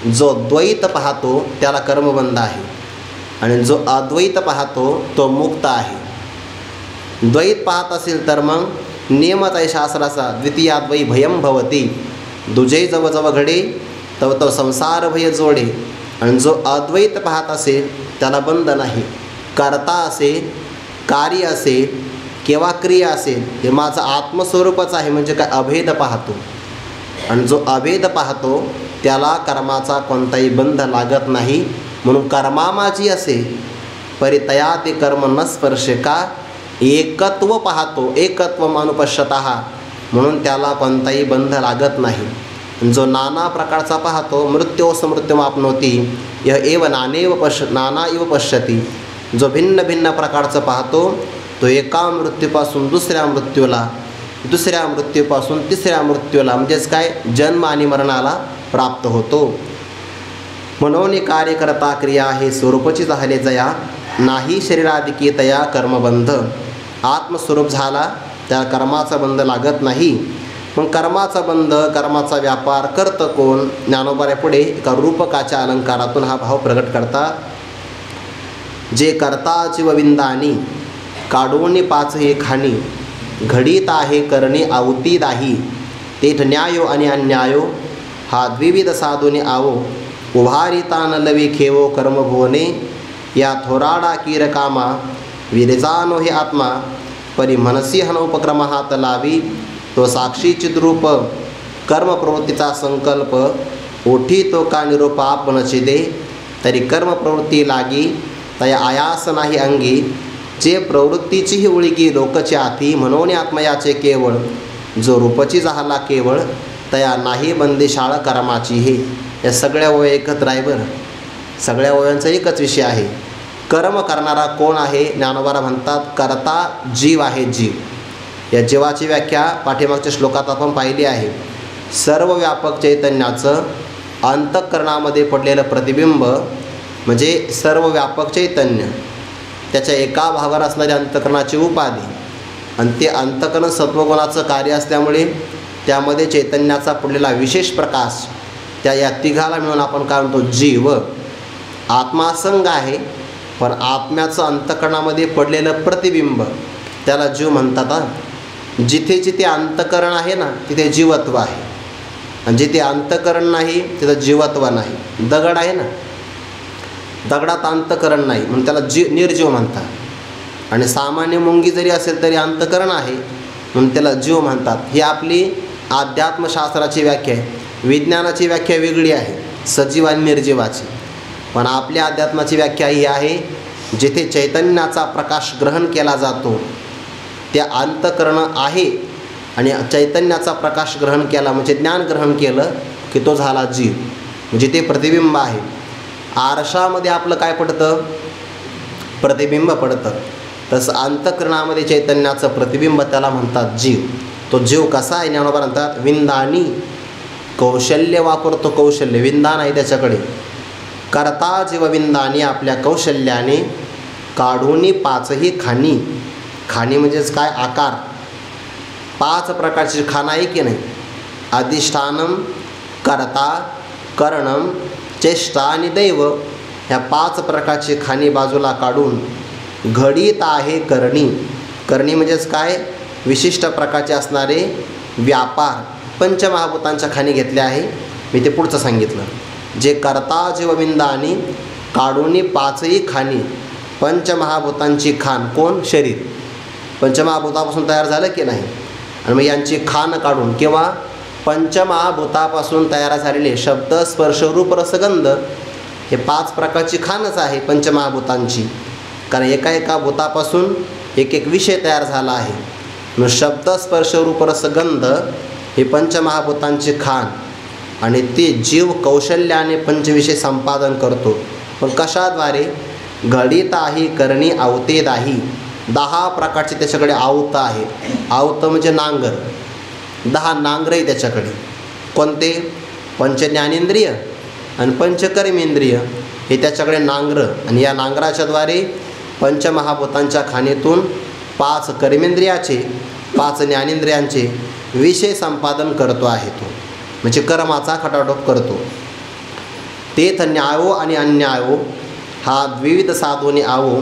Speaker 1: जो द्वैत पाहतो त्याला कर्मबंध आहे, आणि जो अद्वैत पाहतो तो मुक्त आहे. द्वैत पाहत असेल तर मग नियमच आहे शास्त्राचा, द्वितीयाद्वै भयम भवती, दुजे जव जव घडे तव तव संसार भय जोडे. आणि जो अद्वैत पाहत असेल त्याला बंध नाही. कर्ता असेल, कार्य असेल किंवा क्रिया असेल, हे माझं आत्मस्वरूपच आहे, म्हणजे काय अभेद पाहतो. आणि जो अभेद पाहतो त्याला कर्माचा कोणताही बंध लागत नाही. म्हणून कर्मा माझी असे परितया ते कर्म न स्पर्शे का, एकत्व पाहतो, एकत्व अनुपश्यतः, म्हणून त्याला कोणताही बंध लागत नाही. जो नाना प्रकारचा पाहतो, मृत्योस मृत्युमाप्नोती यह एव नाना इव पश्यती, जो भिन्न भिन्न प्रकारचं पाहतो तो एका मृत्यूपासून दुसऱ्या मृत्यूला, दुसऱ्या मृत्यूपासून तिसऱ्या मृत्यूला, म्हणजेच काय, जन्म आणि मरणाला प्राप्त होतो. म्हणून कार्यकर्ता क्रिया हे स्वरूपची झाले जया, नाही शरीरादिकी तया कर्मबंध. आत्मस्वरूप झाला त्या कर्माचा बंध लागत नाही. मग कर्माचा बंध, कर्माचा व्यापार करतं कोण? ज्ञानोबाऱ्या पुढे एका रूपकाच्या अलंकारातून हा भाव प्रगट करतात. जे करता जीवविंदानी काढून पाच हे खाणी, घडीत आहे करणे आवती दाही, तेठ न्यायो आणि अन्यायो हा द्विविध साधूने आवो, उभारिता न लवी खेवो कर्मभुवने, या थोराडा कीर कामा विरजानो हे आत्मा, परी मनसी हन उपक्रम हात लावी, तो साक्षी चिद्रूप कर्म प्रवृत्तीचा संकल्प, ओठी तो का निरोप आपणची दे, तरी कर्म प्रवृत्ती लागी तया आयास नाही अंगी, जे प्रवृत्तीचीही उळगी लोकचे आती, म्हणून आत्मयाचे केवळ, जो रूपची झाला केवळ, तया नाही बंदिशाळ कर्माची हे. या सगळ्या ओव्या एकत्र आहे बरं, सगळ्या ओव्यांचा एकच विषय आहे. कर्म करणारा कोण आहे? ज्ञानोबारा म्हणतात करता जीव आहे, जीव. या जीवाची व्याख्या पाठीमागच्या श्लोकात आपण पाहिली आहे. सर्व व्यापक चैतन्याचं अंतःकरणामध्ये पडलेलं प्रतिबिंब म्हणजे सर्व व्यापक चैतन्य, त्याच्या एका भागावर असणारी अंतःकरणाची उपाधी, आणि ते अंतःकरण सत्वगुणाचं कार्य असल्यामुळे त्यामध्ये चैतन्याचा पडलेला विशेष प्रकाश, या तिघाला मिळून आपण काय म्हणतो? जीव. आत्मा संघ आहे, पण आत्म्याचं अंतःकरणामध्ये पडलेलं प्रतिबिंब त्याला जीव म्हणतात. जिथे जिथे अंतःकरण आहे ना तिथे जीवत्व आहे, आणि जिथे अंतःकरण नाही तिथं जीवत्व नाही. दगड आहे ना, दगडात अंतःकरण नाही म्हणून त्याला निर्जीव म्हणतात. आणि सामान्य मुंगी जरी असेल तरी अंतःकरण आहे म्हणून त्याला जीव म्हणतात. ही आपली अध्यात्मशास्त्राची व्याख्या आहे. विज्ञानाची व्याख्या वेगळी आहे, सजीव आणि निर्जीवाची. पण आपल्या अध्यात्माची व्याख्या ही आहे, जिथे चैतन्याचा प्रकाश ग्रहण केला जातो त्या अंतःकरण आहे, आणि चैतन्याचा प्रकाश ग्रहण केला म्हणजे ज्ञान ग्रहण केलं की तो झाला जीव, म्हणजे ते प्रतिबिंब आहे. आरशामध्ये आपलं काय पडतं? प्रतिबिंब पडतं. तसं अंतःकरणामध्ये चैतन्याचं प्रतिबिंब त्याला म्हणतात जीव. तो जीव कसा आहे? ज्ञानोबा म्हणतात विंदानी, कौशल्य वापरतो. कौशल्य विंदान आहे त्याच्याकडे. करता जीव विंदानी, आपल्या कौशल्याने काढूनी पाचही खाणी. खाणी म्हणजेच काय? आकार. 5 प्रकारची खाणं आहे की नाही? अधिष्ठानम, कर्ता, करणम, चेष्टा आणि दैव. ह्या 5 प्रकारची खाणी बाजूला काढून घडीत आहे करणी. करणी म्हणजेच काय? विशिष्ट प्रकारचे असणारे व्यापार. पंचमहाभूतांच्या खाणी घेतल्या आहे. मी ते पुढचं सांगितलं. जे करता जीवविंदा आणि काढूनी 5ही खाणी. पंचमहाभूतांची खाण कोण? शरीर. पंचमहाभूतापासून तयार झालं की नाही? आणि मग यांची खाण काढून, किंवा पंचमहाभूतापासून तयार झालेले शब्द, स्पर्श, रूप, रसगंध, हे 5 प्रकारची खाणच आहे पंचमहाभूतांची. कारण एका एका भूतापासून एक एक विषय तयार झाला आहे. मग शब्द, स्पर्श, रूप, रसगंध हे पंचमहाभूतांची खाण, आणि ते जीव कौशल्याने पंचविषय संपादन करतो. पण कशाद्वारे? घडीत आहे करणी आवते दाही. 10 प्रकारचे त्याच्याकडे आवत आहे. आवत म्हणजे नांगर. 10 नांगरही त्याच्याकडे. कोणते? पंचज्ञानेंद्रिय आणि पंचकर्मेंद्रिय हे त्याच्याकडे नांगरं. आणि या नांगराच्याद्वारे पंचमहाभूतांच्या खाणीतून 5 कर्मेंद्रियाचे, 5 ज्ञानेंद्रियांचे विषय संपादन करतो आहे तो, म्हणजे कर्माचा खटाटोप करतो. तेथ न्यायो आणि अन्यायो हा द्विविध साधोने आवो.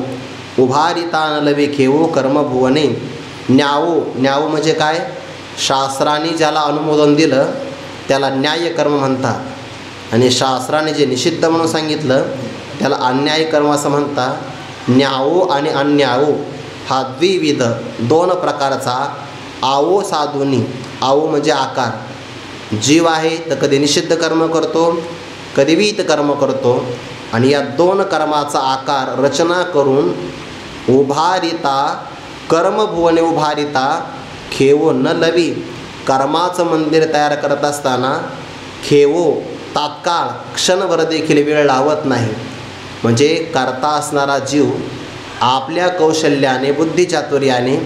Speaker 1: उभारिता न लवे खेवो कर्मभुवने. न्यावो, न्यावो म्हणजे काय? शास्त्राने ज्याला अनुमोदन दिलं त्याला न्याय कर्म म्हणतात, आणि शास्त्राने जे निषिद्ध म्हणून सांगितलं त्याला अन्याय कर्म असं म्हणतात. न्यावो आणि अन्यावो हा द्विविध 2 प्रकारचा आवो साधूनी. आवो म्हणजे आकार. जीव आहे तर कधी निषिद्ध कर्म करतो, कधी विहित कर्म करतो, आणि या 2 कर्माचा आकार रचना करून उभारिता, कर्मभुवने उभारिता, खेवो न लवी. कर्माचं मंदिर तयार करत असताना खेवो, तात्काळ क्षणभर देखील वेळ लावत नाही. म्हणजे करता असणारा जीव आपल्या कौशल्याने, बुद्धिचातुर्याने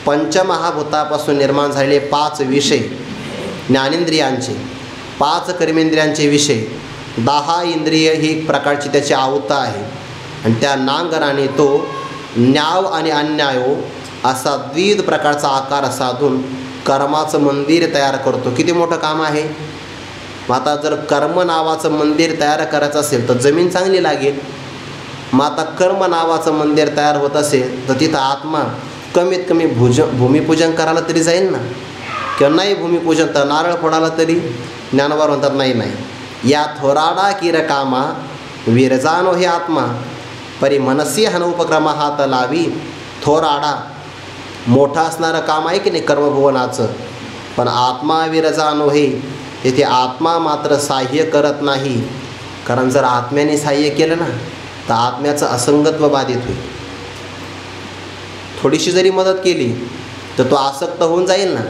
Speaker 1: पंचमहाभूतापासून निर्माण झालेले 5 विषय ज्ञानेंद्रियांचे, 5 कर्मेंद्रियांचे विषय, 10 इंद्रिय ही एक प्रकारची त्याची आवता आहे. आणि त्या नांगराने तो न्याव आणि अन्यायो असा द्विविध प्रकारचा आकार साधून कर्माचं मंदिर तयार करतो. किती मोठं काम आहे. मग आता जर कर्म नावाचं मंदिर तयार करायचं असेल तर जमीन चांगली लागेल. मग आता कर्म नावाचं मंदिर तयार होत असेल तर तिथं आत्मा कमीत कमी भूमिपूजन करायला तरी जाईल ना, किंवा नाही भूमिपूजन तर नारळ फोडायला तरी. ज्ञानोबा म्हणतात नाही, या थोराडा किर कामा विरजानो हे आत्मा परी मनसी हन उपक्रमा हात लावी. थोराडा मोठा असणारं काम आहे की नाही कर्मभुवनाचं, पण आत्मा विरजानो हे, येथे आत्मा मात्र साह्य करत नाही. कारण जर आत्म्याने साह्य केलं ना तर आत्म्याचं असंगत्व बाधित होईल. थोडीशी जरी मदत केली तर तो आसक्त होऊन जाईल ना.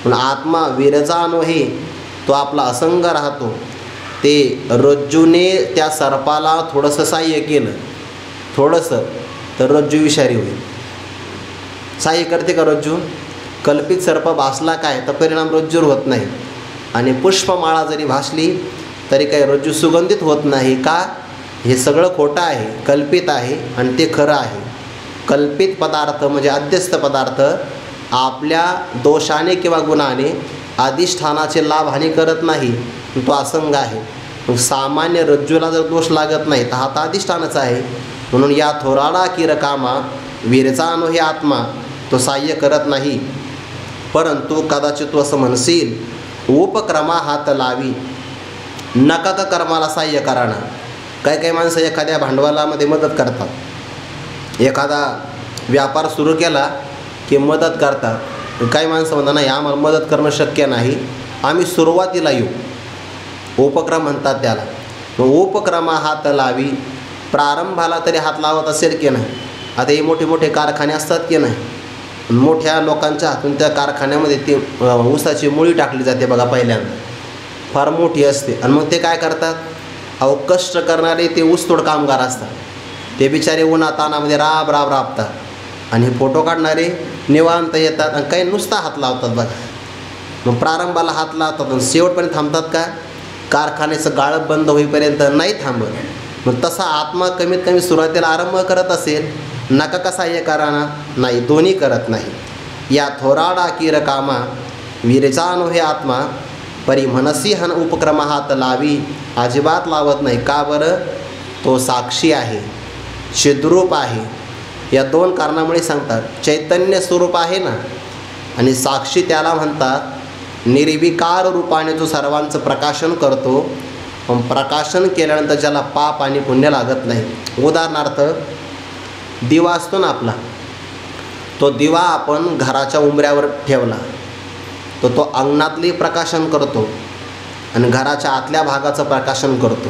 Speaker 1: पण आत्मा विरजानो हे, तो आपला असंग राहतो. ते रज्जूने त्या सर्पाला थोडंसं साह्य केलं, थोडंसं, तर रज्जू विषारी होईल. साह्य करते का रज्जू? कल्पित सर्प भासला काय तर परिणाम रज्जूर होत नाही. आणि पुष्पमाळा जरी भासली तरी काही रज्जू सुगंधित होत नाही. का? हे सगळं खोटं आहे, कल्पित आहे, आणि ते खरं आहे. कल्पित पदार्थ म्हणजे अध्यस्त पदार्थ आपल्या दोषाने किंवा गुणाने अधिष्ठानाचे लाभ हानी करत नाही, तो असंग आहे. मग सामान्य रज्जूला जर दोष लागत नाही तर हा तर अधिष्ठानच आहे. म्हणून या थोराडा की रकामा विरजानो हे आत्मा तो सहाय्य करत नाही. परंतु कदाचित तू असं म्हणशील, उपक्रमा हात लावी, नका का कर्माला सहाय्य करा ना. काही काही माणसं एखाद्या भांडवलामध्ये मदत करतात, एखादा व्यापार सुरू केला की मदत करतात. काही माणसं म्हणतात नाही, आम्हाला मदत करणं शक्य नाही, आम्ही सुरुवातीला येऊ. उपक्रम म्हणतात त्याला. उपक्रमा हात लावी, प्रारंभाला तरी हात लावत असेल की नाही. आता हे मोठे मोठे कारखाने असतात की नाही, मोठ्या लोकांच्या हातून त्या कारखान्यामध्ये ती ऊसाची मुळी टाकली जाते बघा, पहिल्यांदा फार मोठी असते. आणि मग ते काय करतात, अहो कष्ट करणारे ते ऊसतोड कामगार असतात, ते बिचारे उन्हातानामध्ये राबतात. आणि फोटो काढणारे निवांत येतात आणि काही नुसता हात लावतात बघा. मग प्रारंभाला हात लावतात आणि शेवटपर्यंत थांबतात का? कारखान्याचं गाळप बंद होईपर्यंत नाही थांबत. मग तसा आत्मा कमीत कमी सुरुवातीला आरंभ करत असेल, नका का सहाय्य करा ना, नाही, दोन्ही करत नाही. या थोराडा कीर कामा विरचानो हे आत्मा, परी मनसी हन उपक्रमा हात लावी, अजिबात लावत नाही. का बरं? तो साक्षी आहे, चिद्रूप आहे. या दोन कारणामुळे सांगतात. चैतन्य स्वरूप आहे ना, आणि साक्षी त्याला म्हणतात. निर्विकार रूपाने जो सर्वांचं प्रकाशन करतो, पण प्रकाशन केल्यानंतर ज्याला पाप आणि पुण्य लागत नाही. उदाहरणार्थ दिवा असतो ना आपला, तो दिवा आपण घराच्या उंबऱ्यावर ठेवला तर तो अंगणातले प्रकाशन करतो आणि घराच्या आतल्या भागाचं प्रकाशन करतो.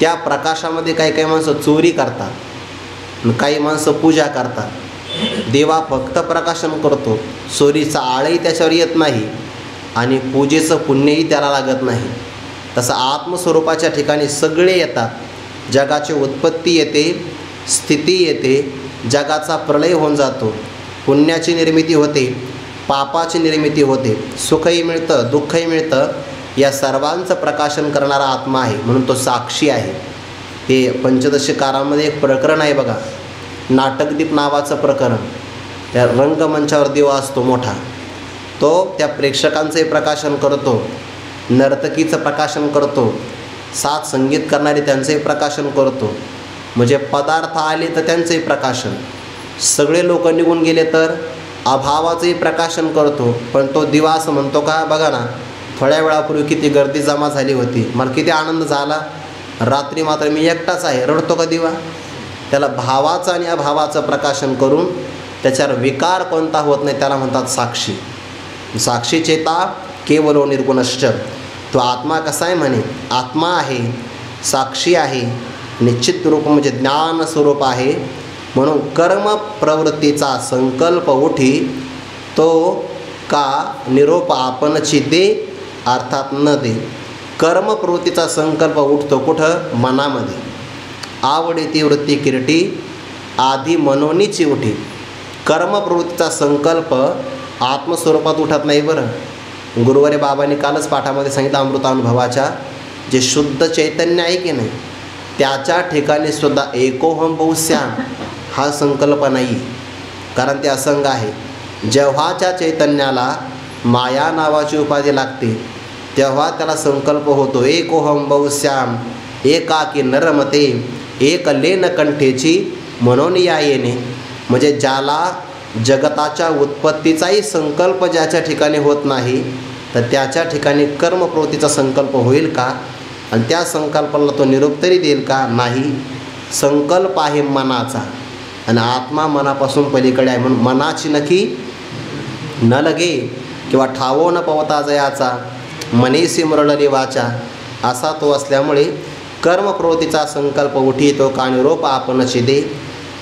Speaker 1: त्या प्रकाशामध्ये काही काही माणसं चोरी करतात, काही माणसं पूजा करतात. देवा फक्त प्रकाशन करतो, चोरीचा आळही त्याच्यावर येत नाही आणि पूजेचं पुण्यही त्याला लागत नाही. तसं आत्मस्वरूपाच्या ठिकाणी सगळे येतात. जगाची उत्पत्ती येते, स्थिती येते, जगाचा प्रलय होऊन जातो, पुण्याची निर्मिती होते, पापाची निर्मिती होते, सुखही मिळतं, दुःखही मिळतं. या सर्वांचं प्रकाशन करणारा आत्मा आहे, म्हणून तो साक्षी आहे. हे पंचदशीकारामध्ये एक प्रकरण आहे बघा, नाटकदीप नावाचं प्रकरण. त्या रंगमंचावर दिवा असतो मोठा, तो त्या प्रेक्षकांचंही प्रकाशन करतो, नर्तकीचं प्रकाशन करतो, साथ संगीत करणारे त्यांचंही प्रकाशन करतो. म्हणजे पदार्थ आले तर त्यांचंही प्रकाशन, सगळे लोक निघून गेले तर अभावाचंही प्रकाशन करतो. पण तो दिवा असं म्हणतो का? बघा ना, थोड्या वेळापूर्वी किती गर्दी जमा झाली होती, मला किती आनंद झाला, रात्री मात्र मी एकटाच आहे, रडतो का दिवा? त्याला भावाचं आणि अभावाचं प्रकाशन करून त्याच्यावर विकार कोणता होत नाही, त्याला म्हणतात साक्षी. साक्षी चेता केवलो निर्गुणश्च. तो आत्मा कसा आहे म्हणे, आत्मा आहे, साक्षी आहे, निश्चित रूप म्हणजे ज्ञान स्वरूप आहे. म्हणून कर्म प्रवृत्तीचा संकल्प उठी तो का निरोप आपणची दे, अर्थात न दे. कर्म प्रवृत्तीचा संकल्प उठतो कुठं? मनामध्ये. आवडी ती वृत्ती किरटी आधी मनोनीची उठी. कर्म प्रवृत्तीचा संकल्प आत्मस्वरूपात उठत नाही बरं. गुरुवारी बाबांनी कालच पाठामध्ये सांगितलं अमृतानुभवाच्या, जे शुद्ध चैतन्य आहे की नाही, त्याच्या ठिकाणी सुद्धा एकोहम बहुश्याम हा संकल्प नाही, कारण ते असंग आहे. जेव्हाच्या चैतन्याला माया नावाची उपाधी लागते तेव्हा त्याला संकल्प होतो एकोहम बहुश्याम, एकाकी नरमते एक लेन कंठेची म्हणून या येणे. म्हणजे ज्याला जगताच्या उत्पत्तीचाही संकल्प ज्याच्या ठिकाणी होत नाही, तर त्याच्या ठिकाणी कर्मप्रवृत्तीचा संकल्प होईल का? आणि त्या संकल्पाला तो निरोप तरी देईल का? नाही. संकल्प आहे मनाचा आणि आत्मा मनापासून पलीकडे आहे. म्हणून मनाची नक्की न लगे किंवा ठावो न पवता जयाचा, मनेसी मुरळली वाचा, असा तो असल्यामुळे कर्मप्रवृत्तीचा संकल्प उठितो का निरोप आपणची दे.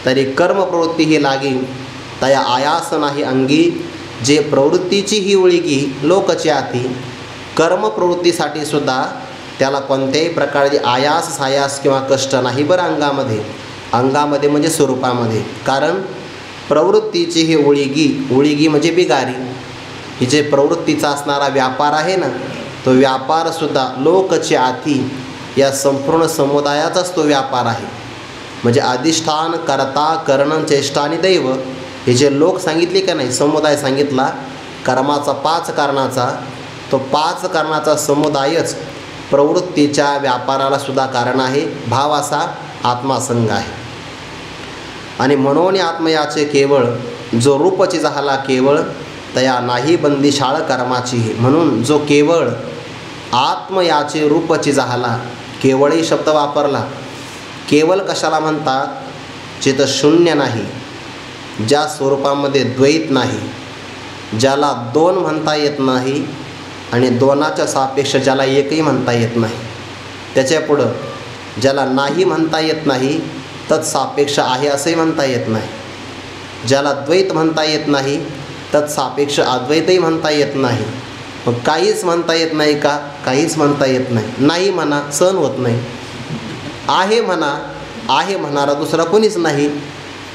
Speaker 1: तरी कर्मप्रवृत्ती ही लागी तया आयास नाही अंगी, जे प्रवृत्तीची ही उळीगी लोकची आती. कर्मप्रवृत्तीसाठी सुद्धा त्याला कोणत्याही प्रकारची आयास सायास किंवा कष्ट नाही बरं अंगामध्ये म्हणजे स्वरूपामध्ये. कारण प्रवृत्तीची ही उळीगी म्हणजे बिगारी. ही जे प्रवृत्तीचा असणारा व्यापार आहे ना, तो व्यापारसुद्धा लोकची आती, या संपूर्ण समुदायाचाच तो व्यापार आहे. म्हणजे अधिष्ठान, कर्ता, करण, चेष्टा आणि दैव, हे जे लोक सांगितले का नाही, समुदाय सांगितला कर्माचा 5 कारणाचा, तो 5 कारणाचा समुदायच प्रवृत्तीच्या व्यापाराला सुद्धा कारण आहे. भाव असा आत्मासंग आहे. आणि म्हणून आत्मयाचे केवळ जो रूपची झाला केवळ तया नाही बंदिशाळ कर्माची. म्हणून जो केवळ आत्म याचे रूपची झाला, केवळही शब्द वापरला. केवळ कशाला म्हणतात? जिथं शून्य नाही, ज्या स्वरूपामध्ये द्वैत नाही, ज्याला दोन म्हणता येत नाही आणि दोनाच्या सापेक्ष ज्याला एकही म्हणता येत नाही. त्याच्या पुढं ज्याला नाही म्हणता येत नाही तत्सापेक्ष आहे असंही म्हणता येत नाही. ज्याला द्वैत म्हणता येत नाही तत्सापेक्ष अद्वैतही म्हणता येत नाही. मग काहीच म्हणता येत नाही का? काहीच म्हणता येत नाही. नाही म्हणा, सहन होत नाही. आहे म्हणा, आहे म्हणणारा दुसरा कोणीच नाही.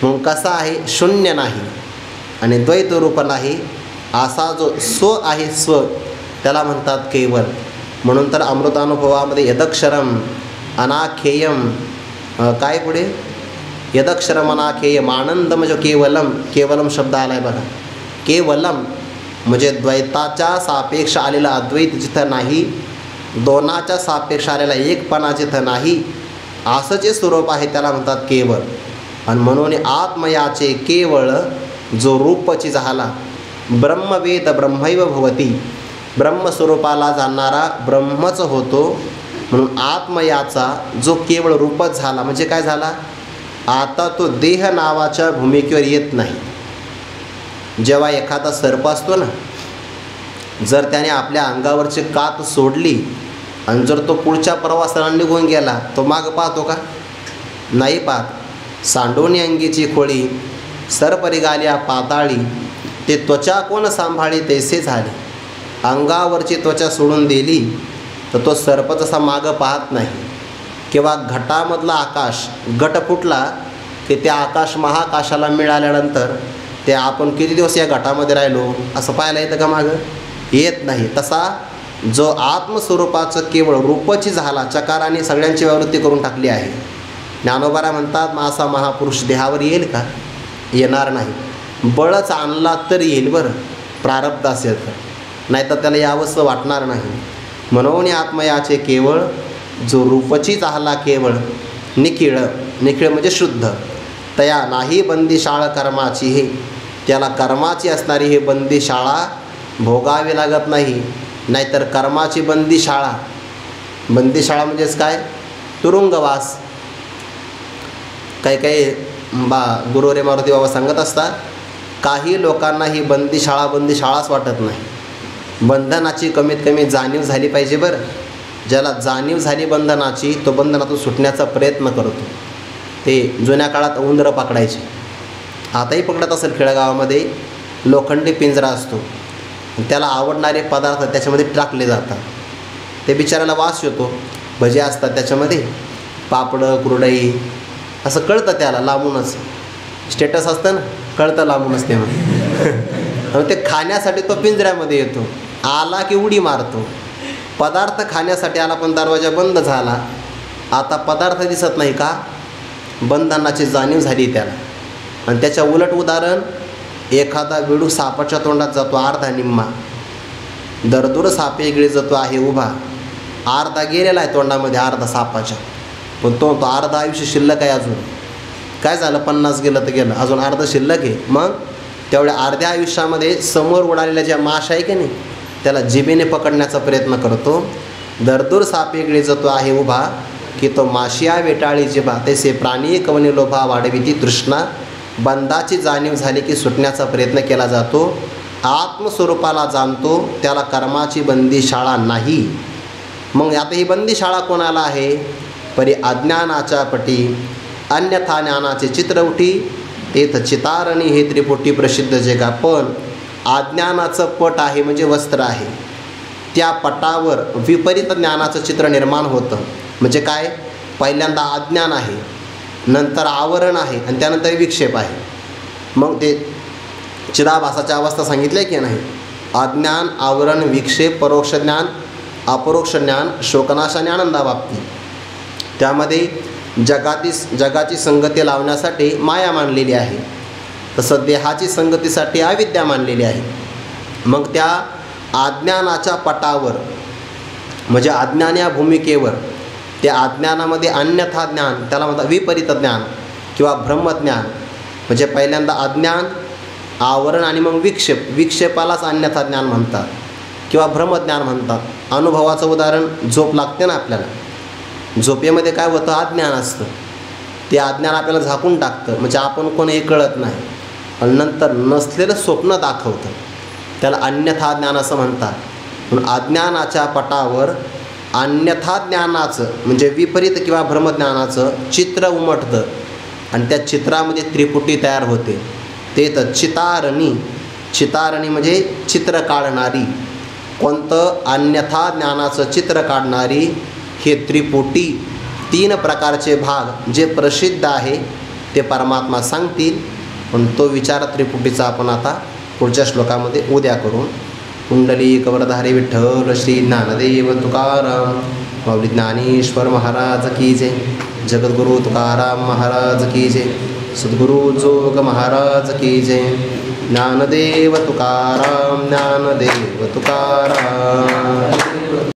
Speaker 1: मग कसा आहे? शून्य नाही आणि द्वैत रूप नाही, असा जो स्व आहे स्व, त्याला म्हणतात केवल. म्हणून तर अमृतानुभवामध्ये यदक्षरम अनाखेयम, काय पुढे? यदक्षरम अनाखेयम आनंदम जो केवलम, केवलम शब्द आला आहे बघा. केवलम म्हणजे द्वैताच्या सापेक्ष आलेला अद्वैत जिथं नाही, दोनाच्या सापेक्ष आलेला एकपणा जिथं नाही, असं जे स्वरूप आहे त्याला म्हणतात केवळ. आणि म्हणून आत्मयाचे केवळ जो रूपची झाला, ब्रह्मवेद ब्रह्मैव भवती, ब्रह्मस्वरूपाला जाणणारा ब्रह्मच होतो. म्हणून आत्मयाचा जो केवळ रूपच झाला म्हणजे काय झाला? आता तो देह नावाच्या भूमिकेवर येत नाही. जेव्हा एखादा सर्प असतो ना, जर त्याने आपल्या अंगावरची कात सोडली आणि जर तो पुढच्या प्रवासाला निघून गेला, तो माग पाहतो का? नाही पाहत. सांडोनी अंगीची खोळी सरपरिगाल्या पाताळी, ते त्वचा कोण सांभाळी तैसे झाले. अंगावरची त्वचा सोडून दिली तर तो सर्प तसा मागं पाहत नाही. किंवा घटामधला आकाश, घट फुटला की त्या आकाश महाकाशाला मिळाल्यानंतर ते आपण किती दिवस या घटामध्ये राहिलो असं पाहायला येतं का? मागं येत नाही. तसा जो आत्मस्वरूपाचं केवळ रूपची झाला, चकाराने सगळ्यांची व्यावृत्ती करून टाकली आहे. ज्ञानोबारा म्हणतात, मग असा महापुरुष देहावर येईल का? येणार नाही. बळच आणला तर येईल बरं, प्रारब्ध असेल तर, नाहीतर त्याला यावंसं वाटणार नाही. म्हणून आत्मयाचे केवळ जो रूपची झाला केवळ निखिळ, निखिळ म्हणजे शुद्ध, तया नाही बंदिशाळ कर्माची, हे त्याला कर्माची असणारी हे बंदिशाळा भोगावी लागत नाही. नाहीतर कर्माची बंदिशाळा, बंदिशाळा म्हणजेच काय? तुरुंगवास. काही काही गुरुवरे मारुती बाबा सांगत असतात, काही लोकांना ही बंदिशाळाच वाटत नाही. बंधनाची कमीत कमी जाणीव झाली पाहिजे बरं. ज्याला जाणीव झाली बंधनाची, तो बंधनातून सुटण्याचा प्रयत्न करतो. ते जुन्या काळात उंदरं पकडायचे, आताही पकडत असेल खेडेगावामध्ये. लोखंडी पिंजरा असतो, त्याला आवडणारे पदार्थ त्याच्यामध्ये टाकले जातात. ते बिचाऱ्याला वास येतो. भजे असतात त्याच्यामध्ये, पापडं कुरडई, असं कळतं त्याला लांबूनच. स्टेटस असतं ना, कळतं लांबूनच ते. मग ते खाण्यासाठी तो पिंजऱ्यामध्ये येतो. आला की उडी मारतो. पदार्थ खाण्यासाठी आला पण दरवाजा बंद झाला. आता पदार्थ दिसत नाही का? बंधनाची जाणीव झाली त्याला. आणि त्याच्या उलट उदाहरण, एखादा बिडू सापाच्या तोंडात जातो अर्धा निम्मा, दरदूर सापे गिळी जातो आहे उभा, अर्धा गेलेला आहे तोंडामध्ये अर्धा सापाच्या, पण तो अर्धा आयुष्य शिल्लक आहे अजून. काय झालं? 50 गेलं तर गेलं, अजून अर्ध शिल्लक आहे. मग तेवढ्या अर्ध्या आयुष्यामध्ये समोर उडालेल्या ज्या माश आहे की नाही, त्याला जिभेने पकडण्याचा प्रयत्न करतो. दरदूर सापे गिळी जातो आहे उभा, की तो माशिया वेटाळी जिभा, तैसे प्राणी कवनी लोभा वाढविती तृष्णा. बंधाची जाणीव झाली की सुटण्याचा प्रयत्न केला जातो. आत्मस्वरूपाला जाणतो, त्याला कर्माची बंदीशाळा नाही. मग आता ही बंदीशाळा कोणाला आहे? परी अज्ञानाच्या पटी अन्यथा ज्ञानाचे चित्र उठी, तेथ चितारणी हे त्रिपुटी प्रसिद्ध जगा. पण अज्ञानाचं पट आहे म्हणजे वस्त्र आहे, त्या पटावर विपरीत ज्ञानाचं चित्र निर्माण होतं. म्हणजे काय? पहिल्यांदा अज्ञान आहे, नंतर आवरण आहे आणि त्यानंतर विक्षेप आहे. मग ते चिदाभासाच्या अवस्था सांगितल्या की नाही? अज्ञान, आवरण, विक्षेप, परोक्ष ज्ञान, अपरोक्ष ज्ञान, शोकनाश आणि आनंदाबाबती. त्यामध्ये जगाची संगती लावण्यासाठी माया मांडलेली आहे, तसं देहाची संगतीसाठी अविद्या मांडलेली आहे. मग त्या अज्ञानाच्या पटावर म्हणजे अज्ञान या भूमिकेवर, त्या अज्ञानामध्ये अन्यथा ज्ञान, त्याला म्हणतात विपरीत ज्ञान किंवा ब्रह्मज्ञान. म्हणजे पहिल्यांदा अज्ञान, आवरण आणि मग विक्षेप. विक्षेपालाच अन्यथा ज्ञान म्हणतात किंवा भ्रमज्ञान म्हणतात. अनुभवाचं उदाहरण झोप लागते ना आपल्याला. झोपेमध्ये काय होतं, अज्ञान असतं. ते अज्ञान आपल्याला झाकून टाकतं, म्हणजे आपण कोण हे कळत नाही. आणि नंतर नसलेलं स्वप्न दाखवतं, त्याला अन्यथा ज्ञान असं म्हणतात. पण अज्ञानाच्या पटावर अन्यथा ज्ञानाचं म्हणजे विपरीत किंवा भ्रमज्ञानाचं चित्र उमटतं आणि त्या चित्रामध्ये त्रिपुटी तयार होते. ते तर चितारणी. चितारणी म्हणजे चित्र काढणारी. कोणतं, अन्यथा ज्ञानाचं चित्र काढणारी. हे त्रिपुटी 3 प्रकारचे भाग जे प्रसिद्ध आहे ते परमात्मा सांगतील. पण तो विचार त्रिपुटीचा आपण आता पुढच्या श्लोकामध्ये उद्या करू. कुंडलिक वरधारी विठ्ठल श्री ज्ञानदेव तुकाराम माऊली ज्ञानेश्वर महाराज की जय. जगद्गुरु तुकाराम महाराज की जय. सद्गुरु जोग महाराज की जय. ज्ञानदेव तुकाराम, ज्ञानदेव तुकाराम.